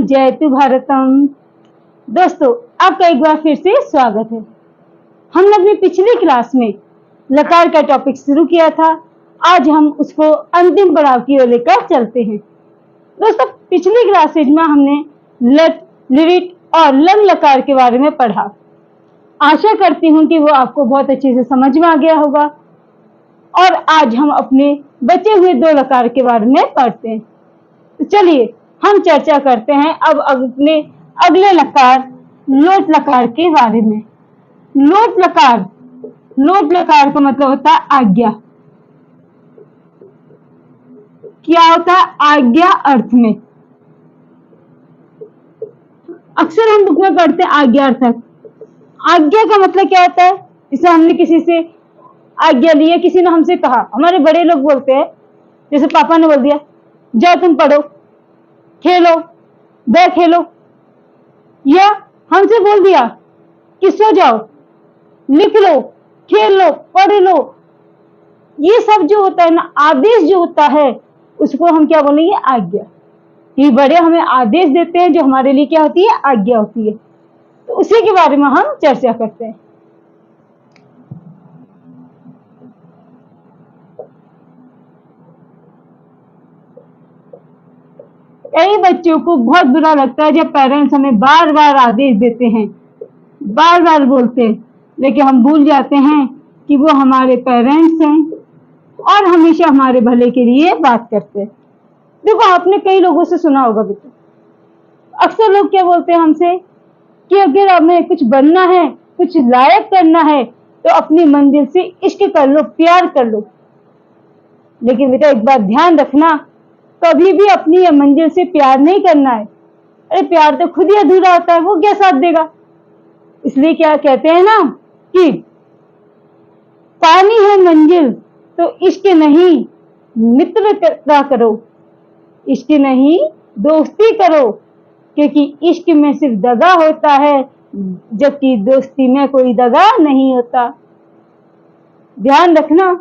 जयतु भारतम। दोस्तों, आपका एक बार फिर से स्वागत है। हमने अपनी पिछली क्लास में लकार का टॉपिक शुरू किया था। आज हम उसको अंतिम पड़ाव की ओर लेकर चलते हैं। दोस्तों, पिछली क्लासेज में हमने लट, लिरिट और लंग लकार के बारे में पढ़ा। आशा करती हूँ कि वो आपको बहुत अच्छे से समझ में आ गया होगा। और आज हम अपने बचे हुए 2 लकार के बारे में पढ़ते हैं। तो चलिए हम चर्चा करते हैं अब अपने अगले लकार लोट लकार के बारे में। लोट लकार का मतलब होता है आज्ञा। क्या होता है आज्ञा अर्थ में? अक्सर हम बुक में पढ़ते हैं आज्ञा अर्थक। आज्ञा का मतलब क्या होता है? जैसे हमने किसी से आज्ञा ली है, किसी ने हमसे कहा, हमारे बड़े लोग बोलते हैं, जैसे पापा ने बोल दिया जाओ तुम पढ़ो, खेलो, बैठ खेलो, या हमसे बोल दिया कि सो जाओ, लिख लो, खेल लो, पढ़ लो। ये सब जो होता है ना, आदेश जो होता है, उसको हम क्या बोलेंगे? आज्ञा। ये बड़े हमें आदेश देते हैं जो हमारे लिए क्या होती है? आज्ञा होती है। तो उसी के बारे में हम चर्चा करते हैं। कई बच्चों को बहुत बुरा लगता है जब पेरेंट्स हमें बार बार आदेश देते हैं, बार बार बोलते हैं, लेकिन हम भूल जाते हैं कि वो हमारे पेरेंट्स हैं और हमेशा हमारे भले के लिए बात करते हैं। देखो, आपने कई लोगों से सुना होगा बेटा, अक्सर लोग क्या बोलते हैं हमसे कि अगर हमें कुछ बनना है, कुछ लायक करना है, तो अपनी मंजिल से इश्क कर लो, प्यार कर लो। लेकिन बेटा एक बात ध्यान रखना, कभी भी अपनी मंजिल से प्यार नहीं करना है। अरे प्यार तो खुद ही अधूरा होता है, वो क्या साथ देगा? इसलिए क्या कहते हैं ना कि पानी है मंजिल तो इश्क नहीं मित्रता करो, इश्क नहीं दोस्ती करो, क्योंकि इश्क में सिर्फ दगा होता है, जबकि दोस्ती में कोई दगा नहीं होता। ध्यान रखना,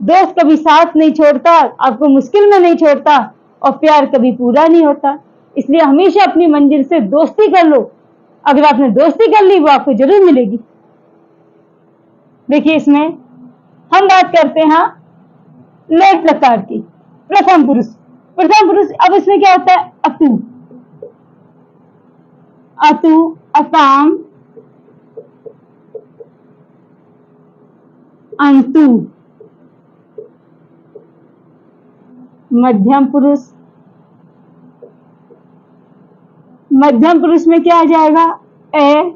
दोस्त कभी साथ नहीं छोड़ता, आपको मुश्किल में नहीं छोड़ता, और प्यार कभी पूरा नहीं होता। इसलिए हमेशा अपनी मंजिल से दोस्ती कर लो। अगर आपने दोस्ती कर ली, वो आपको जरूर मिलेगी। देखिए, इसमें हम बात करते हैं लेट लकार की। प्रथम पुरुष। अब इसमें क्या होता है? अतु, अताम, अंतु। मध्यम पुरुष में क्या आ जाएगा? ए,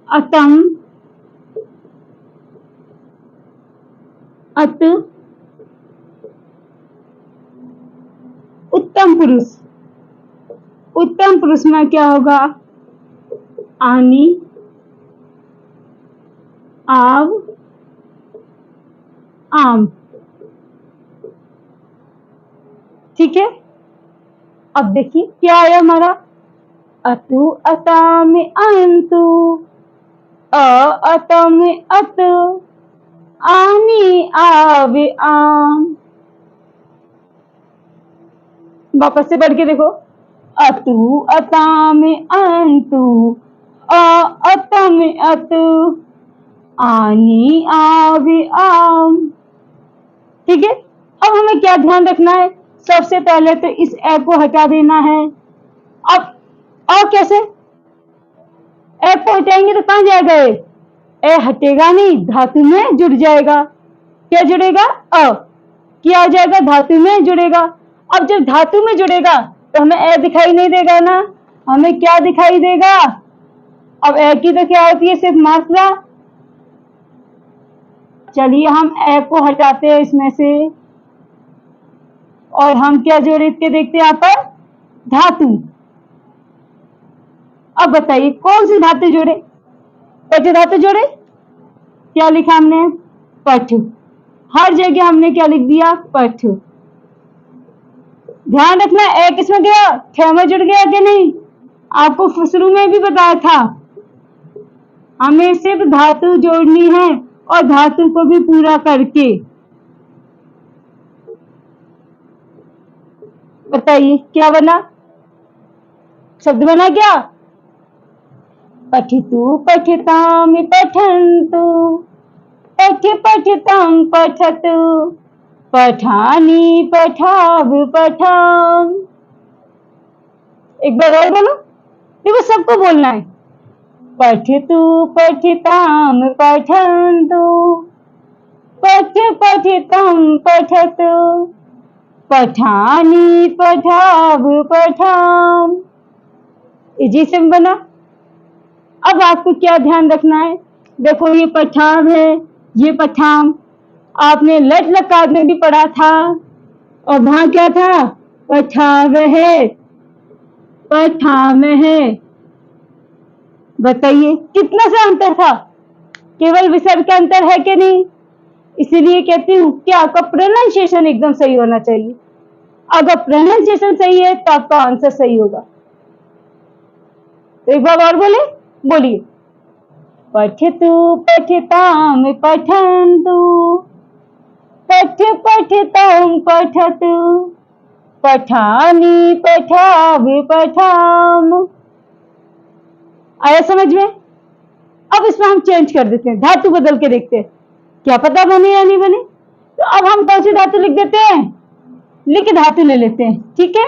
अतम, अत। उत्तम पुरुष में क्या होगा? आनी, आव, आम। ठीक है। अब देखिए क्या आया हमारा? अतु, अताम, अंतु, अतम, अत, आनी, आव, आम। वापस से पढ़ के देखो। अतु, अताम, अंतु, अतम, अत, आनी, आव, आम। ठीक है। अब हमें क्या ध्यान रखना है? सबसे पहले तो इस ए को हटा देना है। अब और कैसे? ए को हटाएंगे तो कहां जाएगा? ए हटेगा नहीं, धातु में जुड़ जाएगा। क्या जुड़ेगा? अ। क्या आ जाएगा? धातु में जुड़ेगा। अब जब धातु में जुड़ेगा तो हमें ए दिखाई नहीं देगा ना, हमें क्या दिखाई देगा? अब ए की तो क्या होती है? सिर्फ मात्रा। चलिए हम ए को हटाते हैं इसमें से, और हम क्या जोड़ के देखते हैं यहाँ पर? धातु। अब बताइए कौन सी धातु जोड़े? पट धातु जोड़े। क्या लिखा हमने? पठ। हर जगह हमने क्या लिख दिया? पठ। ध्यान रखना, ए किसमें गया? ठ में जुड़ गया कि नहीं? आपको शुरू में भी बताया था, हमें सिर्फ धातु जोड़नी है और धातु को भी पूरा करके। बताइए क्या बना? शब्द बना क्या? पठितु पठिताम पठन्तु, पठिताम पठतु, पठानी पठाव पठाम। एक बार और बोलो, देखो सबको बोलना है। पठितु पठिताम पठन्तु, पठिताम पठतु, पठानी पठाव पठाम। इजी से बना। अब आपको क्या ध्यान रखना है? देखो ये पठाव है, ये पठाम। आपने लट लकार में भी पढ़ा था, और वहां क्या था? पठाव है, पठाम है। बताइए कितना सा अंतर था? केवल विसर्ग का अंतर है कि नहीं? इसीलिए कहती हूँ कि आपका प्रोनाउंसिएशन एकदम सही होना चाहिए। अगर प्रोनाउंसिएशन सही है तो आपका आंसर सही होगा। तो एक बार और बोलिए। पठितु पठिताम पठन्तु, पठिताम पठतु, पठानी पठाव पठाम। आया समझ में? अब इसमें हम चेंज कर देते हैं, धातु बदल के देखते हैं, क्या पता बने या नहीं बने। तो अब हम कौन सी धातु लिख देते हैं? लिख धातु ले लेते हैं, ठीक है।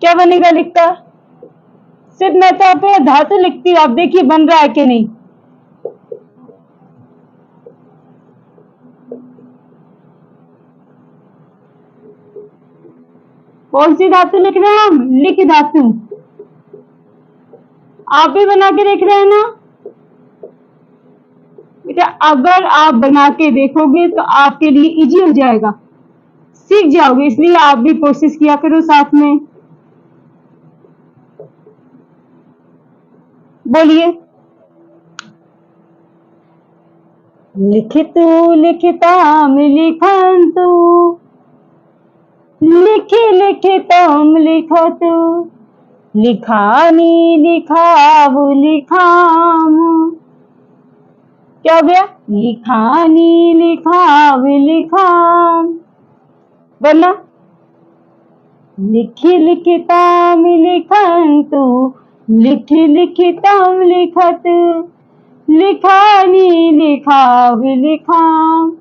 क्या बनेगा लिखता? सिर्फ मैं तो आप धातु लिखती हूँ, आप देखिए बन रहा है कि नहीं। कौन सी धातु लिख रहे हैं हम? लिख धातु। आप भी बना के देख रहे हैं ना बेटा? अगर आप बना के देखोगे तो आपके लिए इजी हो जाएगा, सीख जाओगे। इसलिए आप भी कोशिश किया करो साथ में। बोलिए। लिखितु लिखिताम लिखन्तु, लिखिताम लिखतु, लिखानी लिखाव लिखाम। क्या हो गया? लिखानी लिखाव लिखाम। बोलना। लिखिताम लिखन्तु, लिखिताम लिखतु, लिखानी लिखाव लिखाम।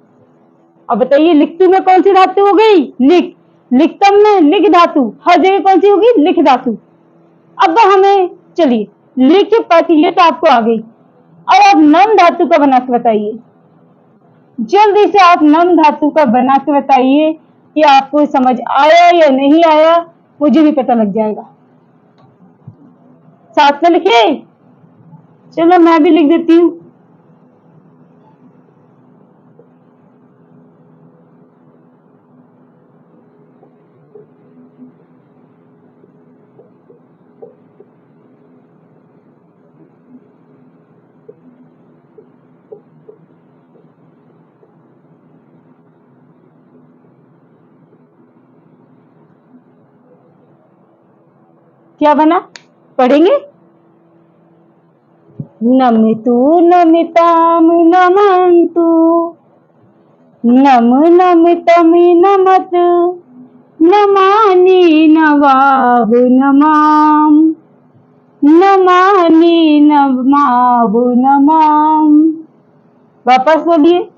अब बताइए लिखतु में कौन सी धातु हो गई? लिख। लिखतम में लिख धातु, हर जगह कौन सी होगी? लिख धातु। अब हमें चलिए लिख पठ ये तो आपको आ गई। अब आप नम धातु का बना के बताइए। जल्दी से आप नम धातु का बना के बताइए कि आपको समझ आया या नहीं आया, मुझे भी पता लग जाएगा। साथ में लिखिए। चलो मैं भी लिख देती हूँ। क्या बना? पढ़ेंगे। नमितु नमिताम नमन्तु, नम नमितम नमत, नमानि नवाव नमाम, नमानि नमाव नमाम। वापस बोलिए।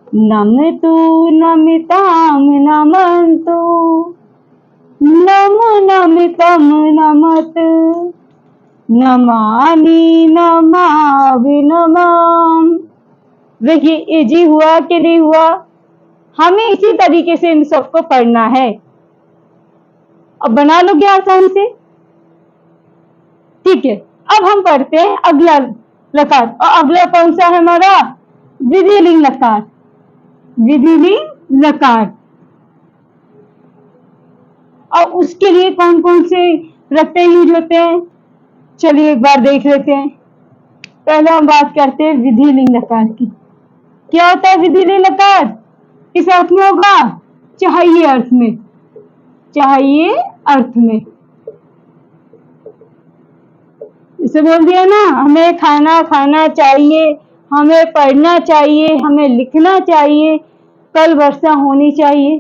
नमितु नमिताम नमन्तु, नम नमितम नमत, नमानि नमाव नमाम। देखिए इजी हुआ कि नहीं हुआ? हमें इसी तरीके से इन सबको पढ़ना है। अब बना लो क्या आसानी से? ठीक है। अब हम पढ़ते हैं अगला लकार, और अगला कौन सा है हमारा? विधिलिंग लकार। विधिलिंग लकार। और उसके लिए कौन कौन से रट्टे यूज होते हैं? चलिए एक बार देख लेते हैं। पहले हम बात करते हैं विधिलिंग लकार की। क्या होता है विधिलिंग लकार? किस अर्थ में होगा? चाहिए अर्थ में। चाहिए अर्थ में। इसे बोल दिया ना, हमें खाना खाना चाहिए, हमें पढ़ना चाहिए, हमें लिखना चाहिए। कल वर्षा होनी चाहिए,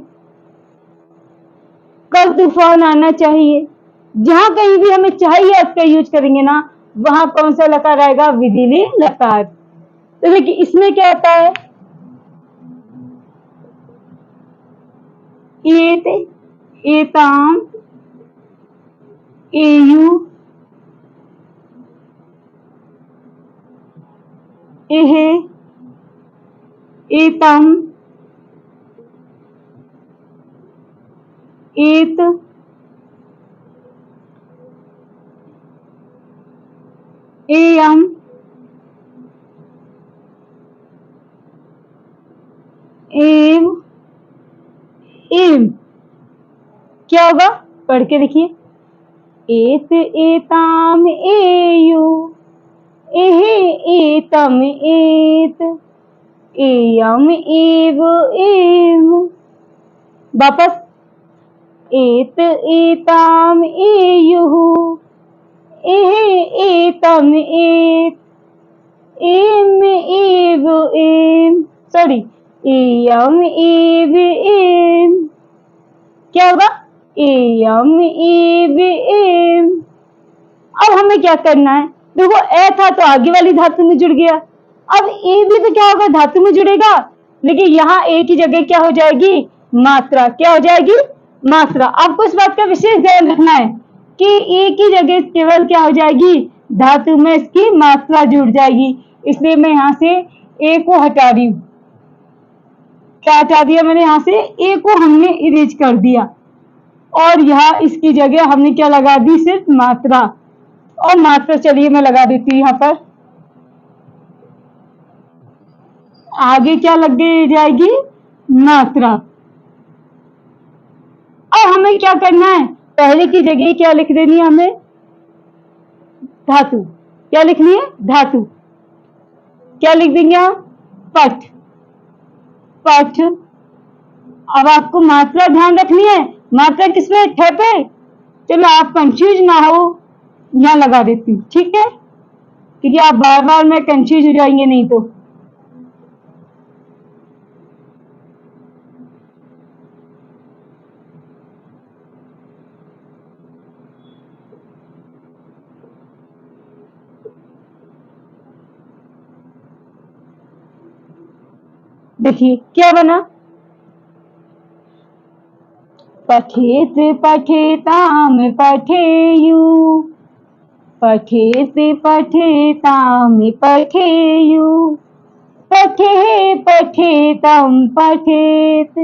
कल तूफान आना चाहिए। जहां कहीं भी हमें चाहिए अर्थ का यूज करेंगे ना, वहां कौन सा लकार आएगा? विधिली लकार। तो देखिए इसमें क्या आता है? एत, एताम, एयु, एहे, एतम, एत, एयम, एम, एम। क्या होगा? पढ़ के देखिए। एत, एताम, एयु, एहे, एतम, एत, एयम, एव, एम। वापस। एत, एताम, एयुः, एहे, एतम, एत, एम, एव, एम। सॉरी, एयम, एव, एम। क्या होगा? एयम, एव, एम। अब हमें क्या करना है? देखो ए था तो आगे वाली धातु में जुड़ गया। अब ए भी तो क्या होगा? धातु में जुड़ेगा। लेकिन यहाँ ए की जगह क्या हो जाएगी? मात्रा। क्या हो जाएगी? मात्रा। आपको इस बात का विशेष ध्यान रखना है कि ए की जगह केवल क्या हो जाएगी? धातु में इसकी मात्रा जुड़ जाएगी। इसलिए मैं यहाँ से ए को हटा रही हूँ। क्या हटा दिया मैंने? यहाँ से ए को हमने इरेज कर दिया और यहाँ इसकी जगह हमने क्या लगा दी? सिर्फ मात्रा। और मात्रा चलिए मैं लगा देती हूँ यहाँ पर। आगे क्या लग गई जाएगी? मात्रा। अब हमें क्या करना है? पहले की जगह क्या लिख देनी है हमें? धातु। क्या लिखनी है? धातु। क्या लिख देंगे आप? पठ। पठ। अब आपको मात्रा ध्यान रखनी है। मात्रा किसमें? ठ पे। चलो आप कंफ्यूज ना हो, यहाँ लगा देती हूँ, ठीक है? क्योंकि आप बार बार में कंफ्यूज हो जाएंगे नहीं तो। देखिए क्या बना? पठेत, पठेताम, पठेयु, पठेत, पठेताम, पठेयु, पठे, पठेतम, पठेत,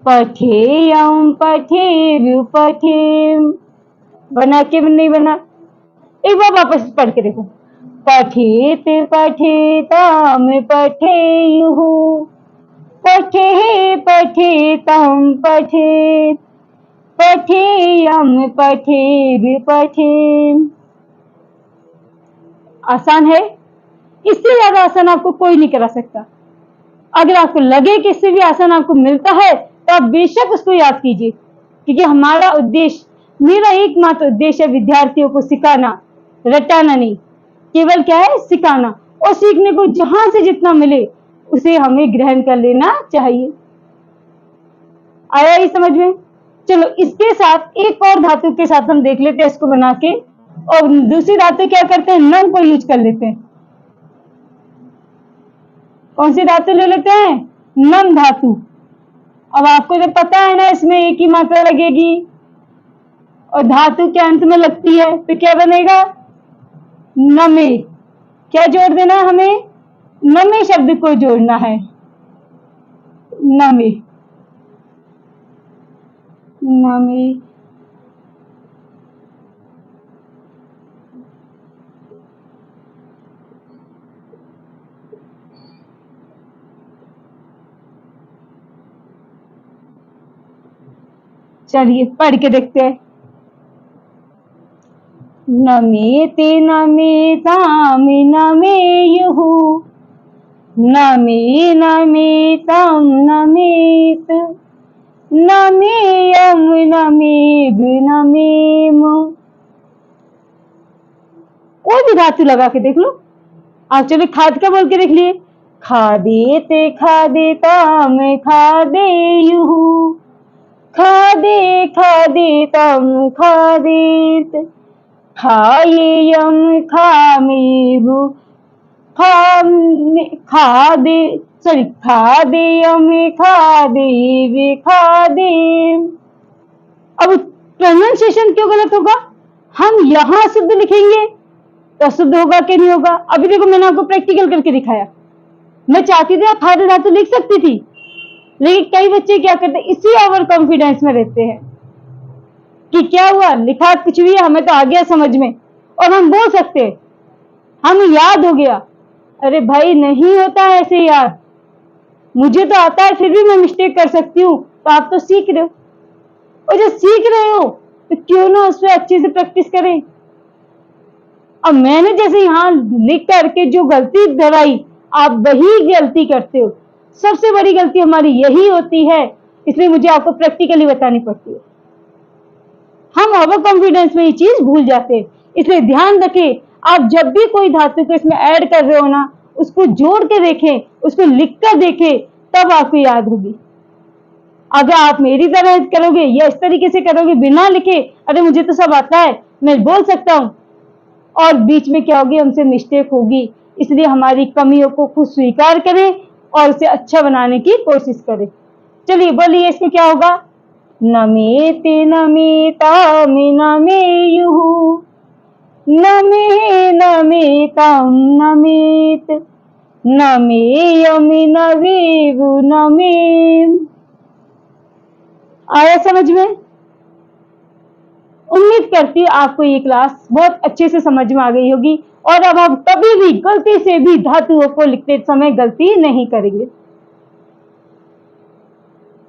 पठेयम, पठेयु, पठेम। बना के नहीं बना? एक बार वापस पढ़ के देखो। पठेत, पठेताम, पठेयुः, पठे, पठेतम, पठेत, पठेयम, पठेयु, पठेम। आसान है? इससे ज्यादा आसान आपको कोई नहीं करा सकता। अगर आपको लगे कि इससे भी आसान आपको मिलता है तो आप बेशक उसको याद कीजिए, क्योंकि हमारा उद्देश्य, मेरा एकमात्र उद्देश्य है विद्यार्थियों को सिखाना, रटाना नहीं। केवल क्या है? सिखाना। और सीखने को जहां से जितना मिले उसे हमें ग्रहण कर लेना चाहिए। आया ही समझ में? चलो इसके साथ एक और धातु के साथ हम देख लेते हैं इसको बना के। और दूसरी धातु क्या करते हैं? नम को यूज कर लेते हैं। कौन सी धातु ले लेते हैं? नम धातु। अब आपको जब पता है ना इसमें एक ही मात्रा लगेगी और धातु के अंत में लगती है तो क्या बनेगा? नमे। क्या जोड़ देना है हमें? नमे शब्द को जोड़ना है। नमे, नमे। चलिए पढ़ के देखते हैं। नमेते, नमेताम, नमेयुः, नमे, नमेतम, नमेत, नमेयम, नमेभ, नमेम। कोई भी धातु लगा के देख लो। आप चलो खाद का बोल के देख लिए। खादेते खादेताम खादेयुः खादे खादेताम खादेत खायेयम खामेरु खादे सॉरी खादेयम खादेवे खादे। अब प्रोनाउंसिएशन क्यों गलत होगा? हम यहाँ शुद्ध लिखेंगे तो शुद्ध होगा कि नहीं होगा? अभी देखो मैंने आपको प्रैक्टिकल करके दिखाया। मैं चाहती थी आप खादे धातु लिख सकती थी, लेकिन कई बच्चे क्या करते हैं, इसी ओवर कॉन्फिडेंस में रहते हैं कि क्या हुआ, लिखा कुछ भी है, हमें तो आ गया समझ में और हम बोल सकते हैं, हमें याद हो गया। अरे भाई नहीं होता है ऐसे याद, मुझे तो आता है फिर भी मैं मिस्टेक कर सकती हूँ, तो आप तो सीख रहे हो, और जब सीख रहे हो तो क्यों ना उस पर अच्छे से प्रैक्टिस करें। अब मैंने जैसे यहाँ लिख करके जो गलती दोहराई, आप वही गलती करते हो। सबसे बड़ी गलती हमारी यही होती है, इसलिए मुझे आपको प्रैक्टिकली बतानी पड़ती है। हम ओवर कॉन्फिडेंस में ये चीज भूल जाते हैं, इसलिए ध्यान रखें, आप जब भी कोई धातु को इसमें ऐड कर रहे हो ना, उसको जोड़ के देखें, उसको लिख कर देखें, तब आपको याद होगी। अगर आप मेरी तरह करोगे या इस तरीके से करोगे बिना लिखे, अरे मुझे तो सब आता है, मैं बोल सकता हूँ, और बीच में क्या होगी, हमसे मिस्टेक होगी। इसलिए हमारी कमियों को खुद स्वीकार करें और उसे अच्छा बनाने की कोशिश करें। चलिए बोलिए, इसमें क्या होगा? नमेते नमेतामि नमेयुः नमे नमेताम नमेत नमेयमि नमेवु नमेम। आया समझ में? उम्मीद करती हूँ आपको ये क्लास बहुत अच्छे से समझ में आ गई होगी और अब आप कभी भी गलती से भी धातुओं को लिखते समय गलती नहीं करेंगे।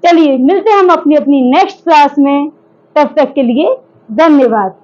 चलिए मिलते हैं हम अपनी अपनी नेक्स्ट क्लास में, तब तक के लिए धन्यवाद।